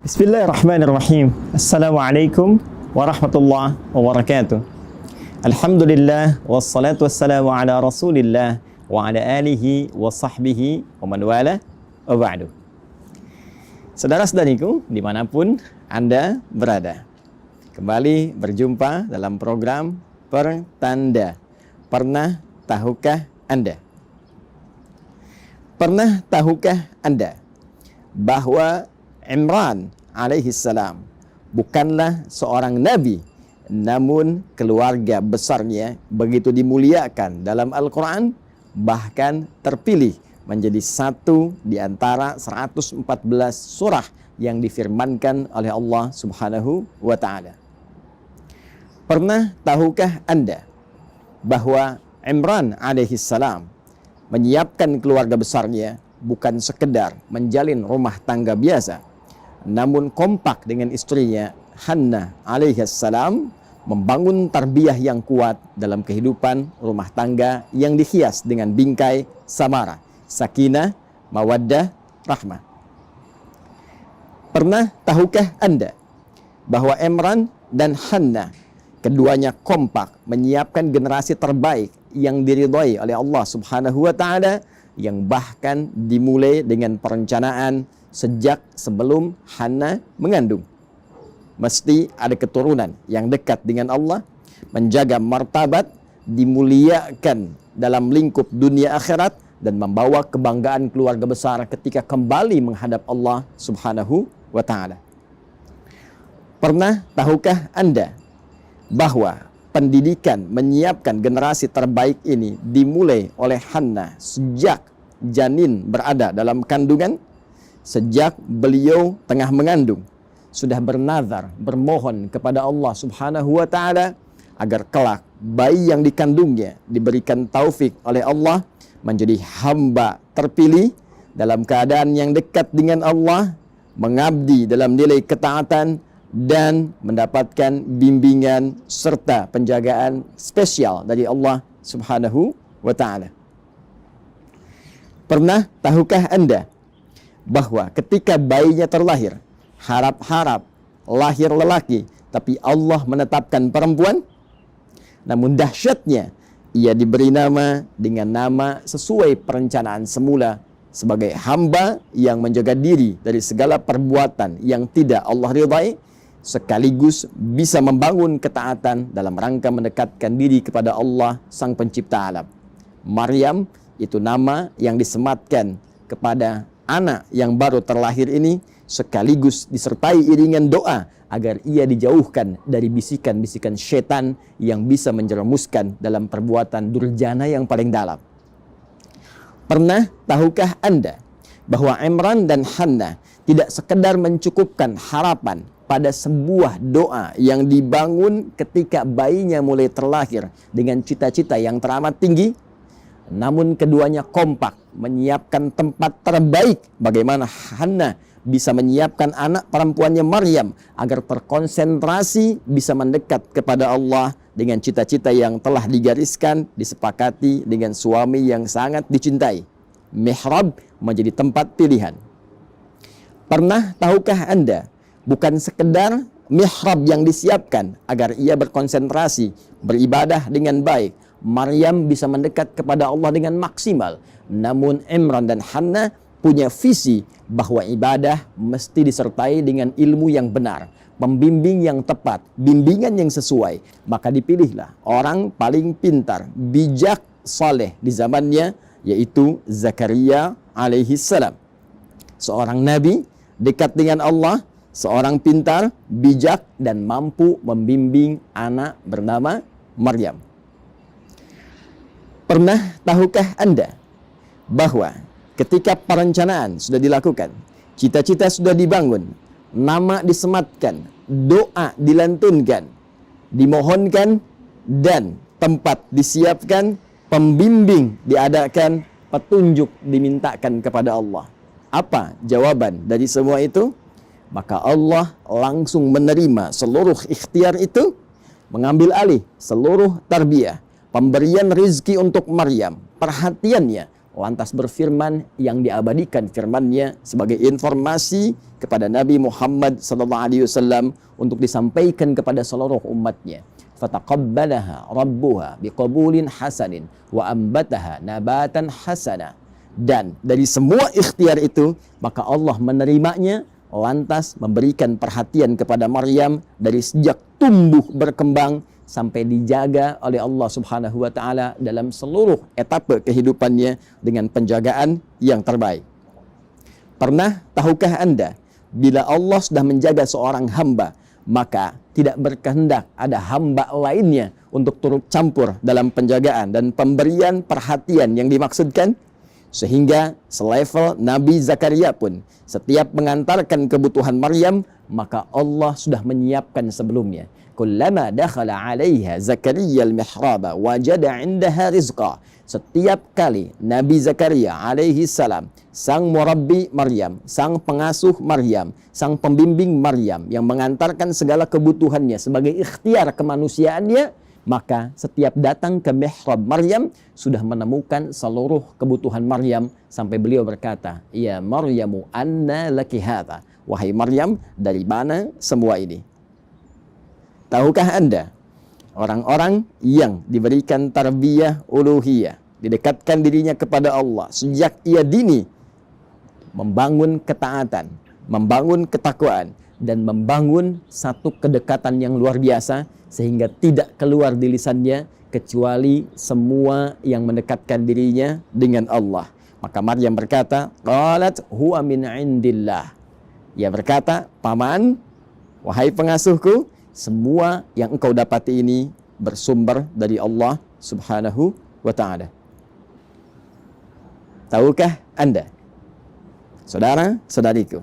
Bismillahirrahmanirrahim. Assalamualaikum warahmatullahi wabarakatuh. Alhamdulillah wassalatu wassalamu ala Rasulillah wa ala alihi wa sahbihi wa man wala wa ba'du. Saudara-saudariku dimanapun Anda berada, kembali berjumpa dalam program Pertanda. Pernah tahukah Anda? Pernah tahukah Anda bahwa Imran alaihissalam bukanlah seorang nabi, namun keluarga besarnya begitu dimuliakan dalam Al-Quran, bahkan terpilih menjadi satu di antara 114 surah yang difirmankan oleh Allah Subhanahu wa Ta'ala. Pernah tahukah Anda bahwa Imran alaihissalam menyiapkan keluarga besarnya bukan sekedar menjalin rumah tangga biasa, namun kompak dengan istrinya Hannah alaihissalam membangun tarbiyah yang kuat dalam kehidupan rumah tangga yang dihias dengan bingkai samara, sakinah, mawaddah, rahmah. Pernah tahukah Anda bahwa Imran dan Hannah keduanya kompak menyiapkan generasi terbaik yang diridhai oleh Allah Subhanahu wa Ta'ala, yang bahkan dimulai dengan perencanaan sejak sebelum Hannah mengandung. Mesti ada keturunan yang dekat dengan Allah, menjaga martabat, dimuliakan dalam lingkup dunia akhirat, dan membawa kebanggaan keluarga besar ketika kembali menghadap Allah Subhanahu wa Ta'ala. Pernah tahukah Anda bahwa pendidikan menyiapkan generasi terbaik ini dimulai oleh Hannah sejak janin berada dalam kandungan? Sejak beliau tengah mengandung, sudah bernazar, bermohon kepada Allah Subhanahu wa Ta'ala agar kelak bayi yang dikandungnya diberikan taufik oleh Allah menjadi hamba terpilih dalam keadaan yang dekat dengan Allah, mengabdi dalam nilai ketaatan, dan mendapatkan bimbingan serta penjagaan spesial dari Allah Subhanahu wa Ta'ala. Pernah tahukah Anda bahwa ketika bayinya terlahir, harap-harap lahir lelaki, tapi Allah menetapkan perempuan? Namun dahsyatnya, ia diberi nama dengan nama sesuai perencanaan semula, sebagai hamba yang menjaga diri dari segala perbuatan yang tidak Allah ridhai, sekaligus bisa membangun ketaatan dalam rangka mendekatkan diri kepada Allah Sang Pencipta alam. Maryam itu nama yang disematkan kepada anak yang baru terlahir ini, sekaligus disertai iringan doa agar ia dijauhkan dari bisikan-bisikan setan yang bisa menjerumuskan dalam perbuatan durjana yang paling dalam. Pernah tahukah Anda bahwa Imran dan Hannah tidak sekedar mencukupkan harapan pada sebuah doa yang dibangun ketika bayinya mulai terlahir dengan cita-cita yang teramat tinggi, namun keduanya kompak menyiapkan tempat terbaik bagaimana Hannah bisa menyiapkan anak perempuannya Maryam agar terkonsentrasi bisa mendekat kepada Allah dengan cita-cita yang telah digariskan, disepakati dengan suami yang sangat dicintai. Mihrab menjadi tempat pilihan. Pernah tahukah Anda, bukan sekedar mihrab yang disiapkan agar ia berkonsentrasi, beribadah dengan baik, Maryam bisa mendekat kepada Allah dengan maksimal, namun Imran dan Hannah punya visi bahwa ibadah mesti disertai dengan ilmu yang benar, pembimbing yang tepat, bimbingan yang sesuai. Maka dipilihlah orang paling pintar, bijak, saleh di zamannya, yaitu Zakaria alaihissalam. Seorang nabi dekat dengan Allah, seorang pintar, bijak, dan mampu membimbing anak bernama Maryam. Pernah tahukah Anda bahwa ketika perencanaan sudah dilakukan, cita-cita sudah dibangun, nama disematkan, doa dilantunkan, dimohonkan, dan tempat disiapkan, pembimbing diadakan, petunjuk dimintakan kepada Allah? Apa jawaban dari semua itu? Maka Allah langsung menerima seluruh ikhtiar itu, mengambil alih seluruh tarbiyah, pemberian rizki untuk Maryam, perhatiannya, lantas berfirman yang diabadikan firman-Nya sebagai informasi kepada Nabi Muhammad SAW untuk disampaikan kepada seluruh umatnya. Fataqabbalaha rabbuha biqabulin hasanin wa ambataha nabatan hasana. Dan dari semua ikhtiar itu, maka Allah menerimanya, lantas memberikan perhatian kepada Maryam dari sejak tumbuh berkembang sampai dijaga oleh Allah Subhanahu wa taala dalam seluruh etapa kehidupannya dengan penjagaan yang terbaik. Pernah tahukah Anda, bila Allah sudah menjaga seorang hamba, maka tidak berkehendak ada hamba lainnya untuk turut campur dalam penjagaan dan pemberian perhatian yang dimaksudkan? Sehingga selevel Nabi Zakaria pun setiap mengantarkan kebutuhan Maryam, maka Allah sudah menyiapkan sebelumnya. Kullama dakhala 'alaiha Zakaria al-mihraba wajada 'indaha rizqa. Setiap kali Nabi Zakaria alaihi salam, sang murabbi Maryam, sang pengasuh Maryam, sang pembimbing Maryam yang mengantarkan segala kebutuhannya sebagai ikhtiar kemanusiaannya, maka setiap datang ke mihrab Maryam sudah menemukan seluruh kebutuhan Maryam sampai beliau berkata, "Ya Maryamu, anna laki hadza?" Wahai Maryam, dari mana semua ini? Tahukah Anda, orang-orang yang diberikan tarbiyah uluhiyah, didekatkan dirinya kepada Allah sejak ia dini, membangun ketaatan, membangun ketakwaan, dan membangun satu kedekatan yang luar biasa, sehingga tidak keluar di lisannya kecuali semua yang mendekatkan dirinya dengan Allah. Maka Maryam berkata, qalat huwa min indillah. Ia berkata, paman, wahai pengasuhku, semua yang engkau dapati ini bersumber dari Allah Subhanahu wa ta'ala. Tahukah Anda, saudara-saudariku,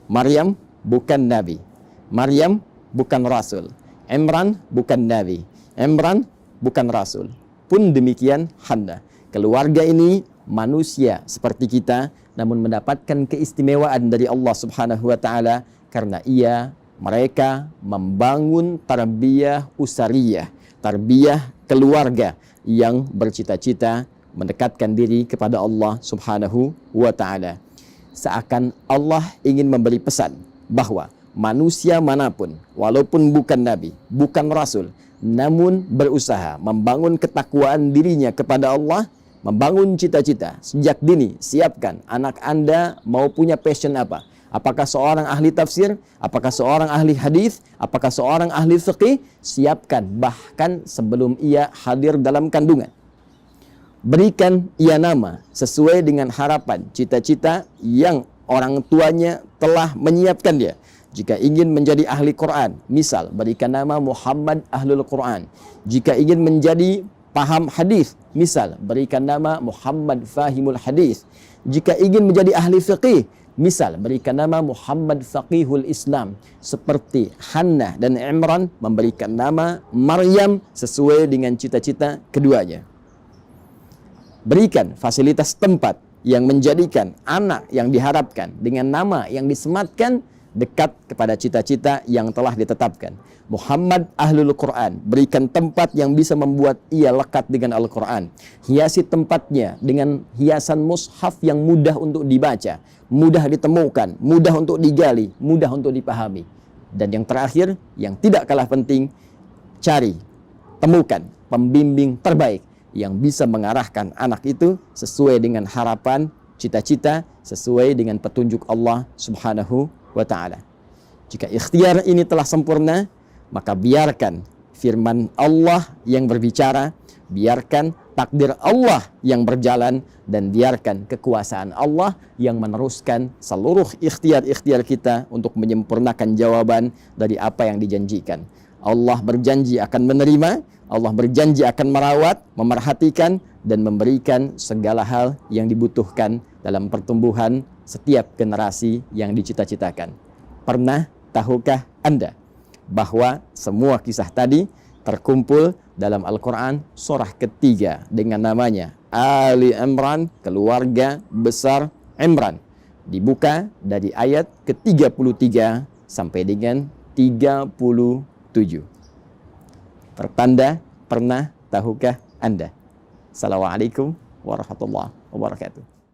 Maryam bukan nabi, Maryam bukan rasul, Imran bukan nabi, Imran bukan rasul. Pun demikian Hannah. Keluarga ini manusia seperti kita, namun mendapatkan keistimewaan dari Allah Subhanahu wa taala karena mereka membangun tarbiyah usariyah, tarbiyah keluarga yang bercita-cita mendekatkan diri kepada Allah Subhanahu wa taala. Seakan Allah ingin memberi pesan bahwa manusia manapun, walaupun bukan nabi, bukan rasul, namun berusaha membangun ketakwaan dirinya kepada Allah, membangun cita-cita sejak dini. Siapkan anak Anda mau punya passion apa? Apakah seorang ahli tafsir? Apakah seorang ahli hadis? Apakah seorang ahli fiqih? Siapkan bahkan sebelum ia hadir dalam kandungan. Berikan ia nama sesuai dengan harapan, cita-cita yang orang tuanya telah menyiapkan dia. Jika ingin menjadi ahli Quran, misal berikan nama Muhammad Ahlul Quran. Jika ingin menjadi paham hadis, misal berikan nama Muhammad Fahimul Hadis. Jika ingin menjadi ahli fiqih, misal berikan nama Muhammad Faqihul Islam. Seperti Hannah dan Imran memberikan nama Maryam sesuai dengan cita-cita keduanya. Berikan fasilitas tempat yang menjadikan anak yang diharapkan dengan nama yang disematkan dekat kepada cita-cita yang telah ditetapkan. Muhammad Ahlul Quran, berikan tempat yang bisa membuat ia lekat dengan Al-Quran. Hiasi tempatnya dengan hiasan mushaf yang mudah untuk dibaca, mudah ditemukan, mudah untuk digali, mudah untuk dipahami. Dan yang terakhir, yang tidak kalah penting, cari, temukan pembimbing terbaik yang bisa mengarahkan anak itu sesuai dengan harapan, cita-cita, sesuai dengan petunjuk Allah Subhanahu wa ta'ala. Jika ikhtiar ini telah sempurna, maka biarkan firman Allah yang berbicara, biarkan takdir Allah yang berjalan, dan biarkan kekuasaan Allah yang meneruskan seluruh ikhtiar-ikhtiar kita untuk menyempurnakan jawaban dari apa yang dijanjikan. Allah berjanji akan menerima, Allah berjanji akan merawat, memerhatikan, dan memberikan segala hal yang dibutuhkan dalam pertumbuhan setiap generasi yang dicita-citakan. Pernah tahukah Anda bahwa semua kisah tadi terkumpul dalam Al-Quran surah ketiga dengan namanya Ali Imran, keluarga besar Imran. Dibuka dari ayat ke-33 sampai dengan 37. Pertanda, pernah tahukah Anda? Assalamualaikum warahmatullahi wabarakatuh.